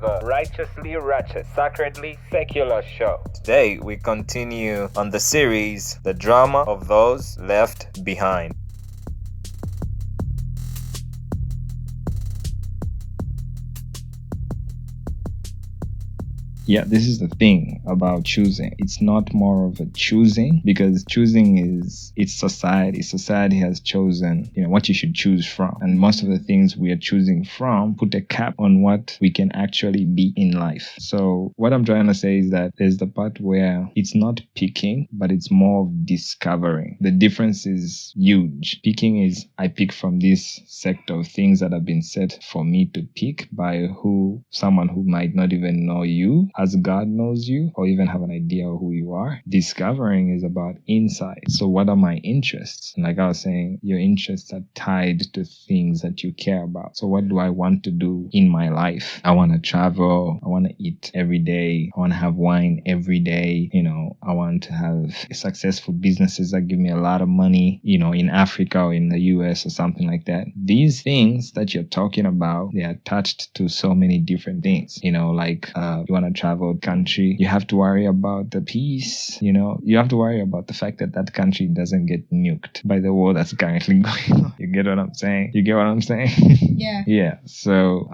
the Righteously Ratchet, Sacredly Secular Show. Today, we continue on the series, The Drama of Those Left Behind. Yeah, this is the thing about choosing. It's not more of a choosing, because choosing it's society. Society has chosen, what you should choose from. And most of the things we are choosing from put a cap on what we can actually be in life. So what I'm trying to say is that there's the part where it's not picking, but it's more of discovering. The difference is huge. Picking is I pick from this sector of things that have been set for me to pick by someone who might not even know you as God knows you, or even have an idea of who you are. Discovering is about insight. So what are my interests? And like I was saying, your interests are tied to things that you care about. So what do I want to do in my life? I want to travel. I want to eat every day. I want to have wine every day. I want to have successful businesses that give me a lot of money, in Africa or in the US or something like that. These things that you're talking about, they are attached to so many different things. You want to travel country, you have to worry about the peace. You have to worry about the fact that country doesn't get nuked by the war that's currently going on. You get what I'm saying? Yeah. So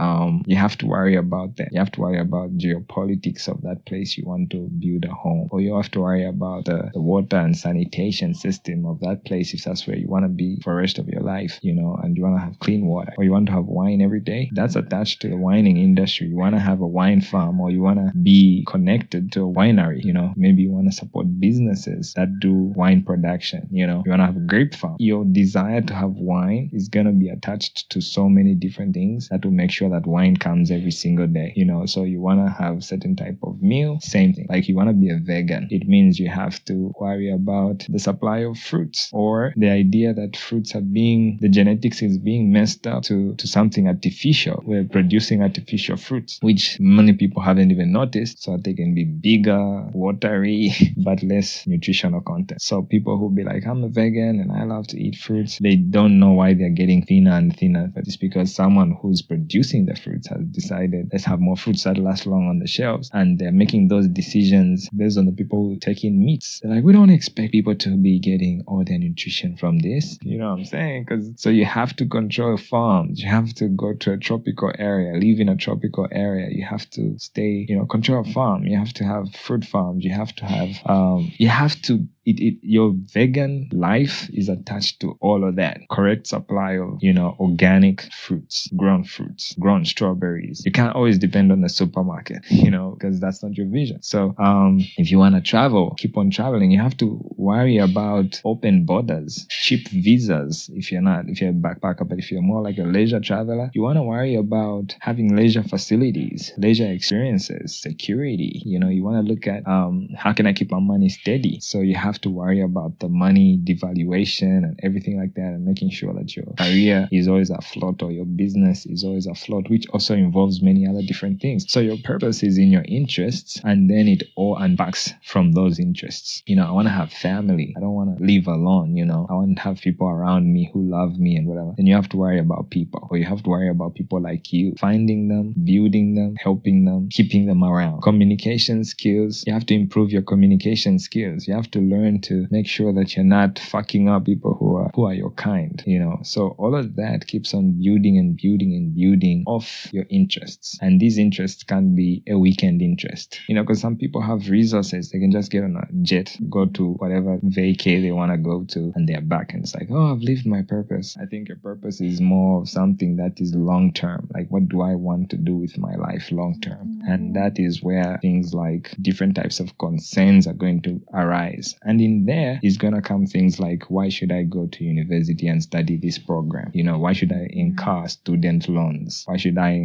you have to worry about that. You have to worry about geopolitics of that place you want to build a home, or you have to worry about the water and sanitation system of that place if that's where you want to be for the rest of your life, and you want to have clean water, or you want to have wine every day. That's attached to the wining industry. You want to have a wine farm, or you want to be connected to a winery. Maybe you want to support businesses that do wine production. You want to have a grape farm. Your desire to have wine is going to be attached to so many different things that will make sure that wine comes every single day. So you want to have certain type of meal, same thing. Like you want to be a vegan, it means you have to worry about the supply of fruits, or the idea that the genetics is being messed up to something artificial. We're producing artificial fruits, which many people haven't even noticed, so they can be bigger, watery, but less nutritional content. So people who be like, I'm a vegan and I love to eat fruits, they don't know why they're getting thinner and thinner, but it's because someone who's producing the fruits has decided, let's have more fruits that last long on the shelves, and they're making those decisions based on the people who take in meats. They're like, we don't expect people to be getting all their nutrition from this. You know what I'm saying? So you have to control farms. You have to go to a tropical area, live in a tropical area. You have to stay, control a farm. You have to have fruit farms. You have to have, your vegan life is attached to all of that. Correct supply of, organic fruits, grown strawberries. You can't always depend on the supermarket, because that's not your vision. So, if you want to travel, keep on traveling. You have to worry about open borders, cheap visas. If you're a backpacker, but if you're more like a leisure traveler, you want to worry about having leisure facilities, leisure experiences, security. You want to look at, how can I keep my money steady? So you have to worry about the money devaluation and everything like that, and making sure that your career is always afloat, or your business is always afloat, which also involves many other different things. So your purpose is in your interests, and then it all unpacks from those interests. I want to have family. I don't want to live alone. I want to have people around me who love me and whatever. Then you have to worry about people, or you have to worry about people like you, finding them, building them, helping them, keeping them around. Communication skills. You have to improve your communication skills. You have to learn to make sure that you're not fucking up people who are your kind. So all of that keeps on building and building and building off your interests. And these interests can be a weekend interest. Because some people have resources. They can just get on a jet, go to whatever vacay they want to go to, and they're back. And it's like, oh, I've lived my purpose. I think your purpose is more of something that is long term. Like, what do I want to do with my life long term? And that is where things like different types of concerns are going to arise. And in there is going to come things like, why should I go to university and study this program? Why should I incur student loans? Why should I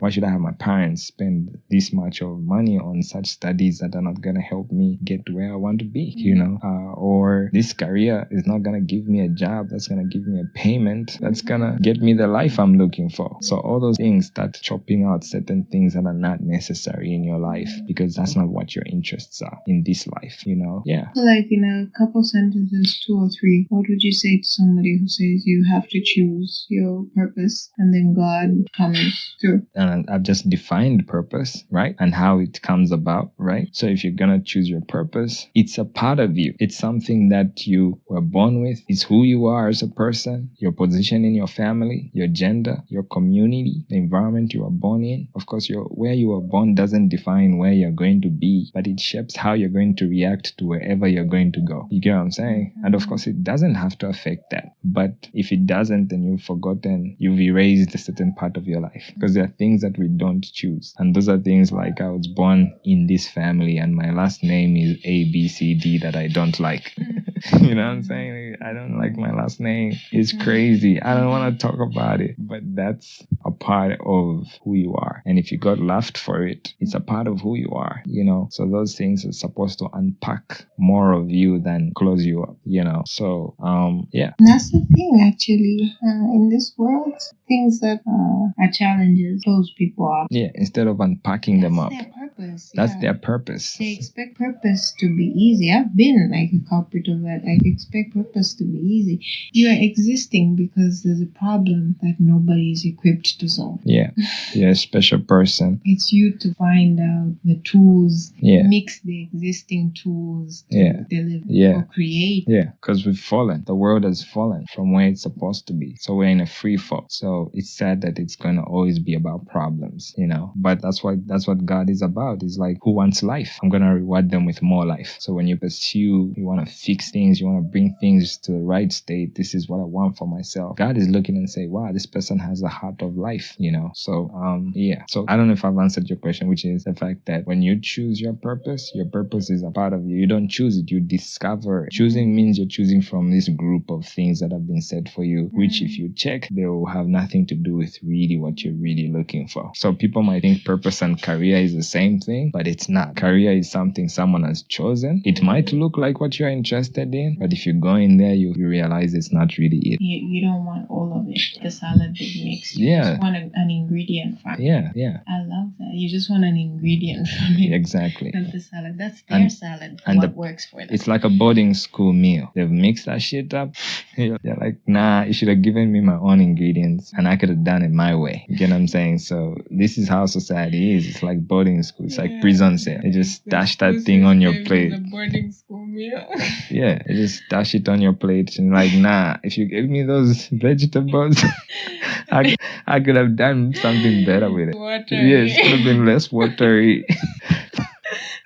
have my parents spend this much of money on such studies that are not going to help me get to where I want to be? Or this career is not going to give me a job that's going to give me a payment that's going to get me the life I'm looking for. So all those things start chopping out certain things that are not necessary in your life, because that's not what your interests are in this life. Yeah. Like like in a couple sentences, 2 or 3, what would you say to somebody who says you have to choose your purpose and then God comes through? And I've just defined purpose, right? And how it comes about, right? So if you're gonna choose your purpose, it's a part of you. It's something that you were born with. It's who you are as a person, your position in your family, your gender, your community, the environment you were born in. Of course, where you were born doesn't define where you're going to be, but it shapes how you're going to react to wherever you're going to go. You get what I'm saying? And of course, it doesn't have to affect that. But if it doesn't, then you've forgotten, you've erased a certain part of your life. Because there are things that we don't choose. And those are things like I was born in this family and my last name is A, B, C, D that I don't like. You know what I'm saying? I don't like my last name. It's crazy. I don't want to talk about it. But that's a part of who you are. And if you got laughed for it, it's a part of who you are, you know? So those things are supposed to unpack more of you than close you up, you know? So, yeah. And that's the thing, actually. In this world, things that are challenges close people up. Yeah, instead of unpacking them up. That's their purpose. That's their purpose. They expect purpose to be easy. I've been like a culprit of that. I expect purpose to be easy. You are existing because there's a problem that nobody is equipped to solve. Yeah, you're a special person. It's you to find out the tools, Yeah. mix the existing tools to deliver or create. Yeah, because we've fallen. The world has fallen from where it's supposed to be. So we're in a free fall. So it's sad that it's going to always be about problems, you know. But that's what God is about. It's like, who wants life? I'm going to reward them with more life. So when you pursue, you want to fix things, you want to bring things to the right state. This is what I want for myself. God is looking and say, wow, this person has a heart of life, you know. So, yeah. So I don't know if I've answered your question, which is the fact that when you choose your purpose is a part of you. You don't choose it, you discover it. Choosing means you're choosing from this group of things that have been set for you, which if you check, they will have nothing to do with really what you're really looking for. So people might think purpose and career is the same thing, but it's not. Career is something someone has chosen. It might look like what you're interested in, but if you go in there, you realize it's not really it. You don't want all of it. The salad big mix. You just want an ingredient from it. Yeah. I love that. You just want an ingredient from it. Exactly. Not the salad. That's their salad. And what works for them. It's like a boarding school meal. They've mixed that shit up. They're like, nah, you should have given me my own ingredients and I could have done it my way. You get what I'm saying? So this is how society is. It's like boarding school. It's like prison cell. They just dash that thing on your plate. The boarding school meal. Yeah, they just dash it on your plate and like, nah, if you gave me those vegetables, I could have done something better with it. Watery. Yes, it could have been less watery.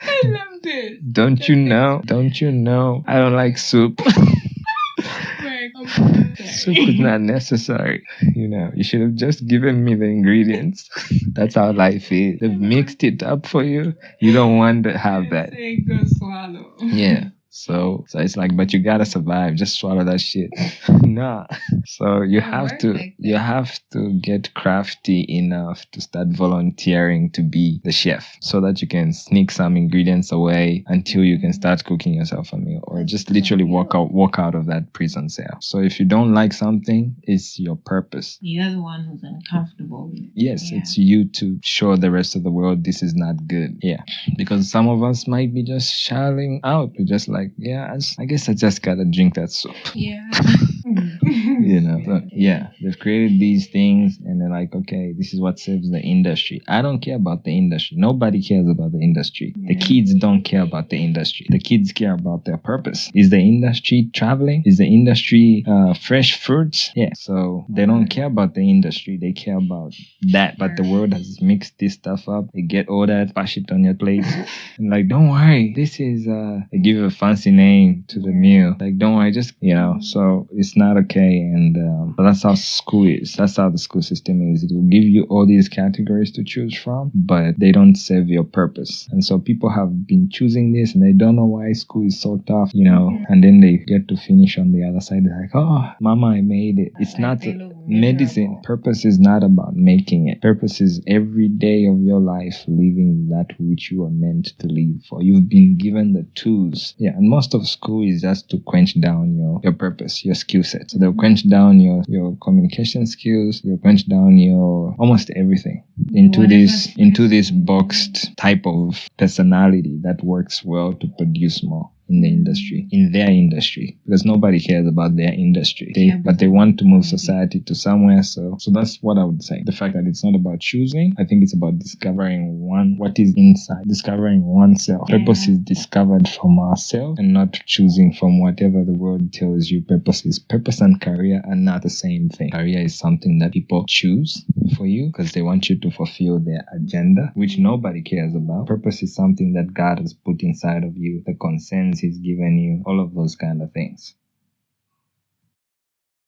I loved it. Don't you know? I don't like soup. Soup is not necessary. You know, you should have just given me the ingredients. That's how life is. They've mixed it up for you. You don't want to have that. Go swallow. Yeah. So it's like, but you gotta survive. Just swallow that shit. Nah. So you have to get crafty enough to start volunteering to be the chef so that you can sneak some ingredients away until you can start cooking yourself a meal, or just literally walk out of that prison cell. So if you don't like something, it's your purpose. You're the one who's uncomfortable with it. Yes, it's you to show the rest of the world this is not good. Yeah. Because some of us might be just shouting out. We're just like, I guess I just gotta drink that soup. Yeah. You know, so, they've created these things and they're like, okay, this is what saves the industry. I don't care about the industry. Nobody cares about the industry. The kids don't care about the industry. The kids care about their purpose. Is the industry traveling? Is the industry fresh fruits? Yeah. So they don't care about the industry. They care about that. But the world has mixed this stuff up. They get all that, bash it on your plate. And like, don't worry. This is, they give you a fancy name to the meal. Like, don't worry. Just, you know, so it's not okay. And but that's how school is. That's how the school system is. It will give you all these categories to choose from, but they don't serve your purpose. And so people have been choosing this and they don't know why school is so tough, you know, and then they get to finish on the other side. They're like, oh, mama, I made it. It's not medicine. Purpose is not about making it. Purpose is every day of your life living that which you are meant to live for. You've been given the tools. Yeah, and most of school is just to quench down your purpose, your skill set. So they'll quench down your communication skills, you'll quench down your almost everything. into this boxed type of personality that works well to produce more in the industry, in their industry, because nobody cares about their industry. But they want to move society to somewhere. So that's what I would say. The fact that it's not about choosing, I think it's about discovering what is inside, discovering oneself. Purpose is discovered from ourselves and not choosing from whatever the world tells you purpose is. Purpose and career are not the same thing. Career is something that people choose for you because they want you to fulfill their agenda, which nobody cares about. Purpose is something that God has put inside of you, the concerns He's given you, all of those kind of things.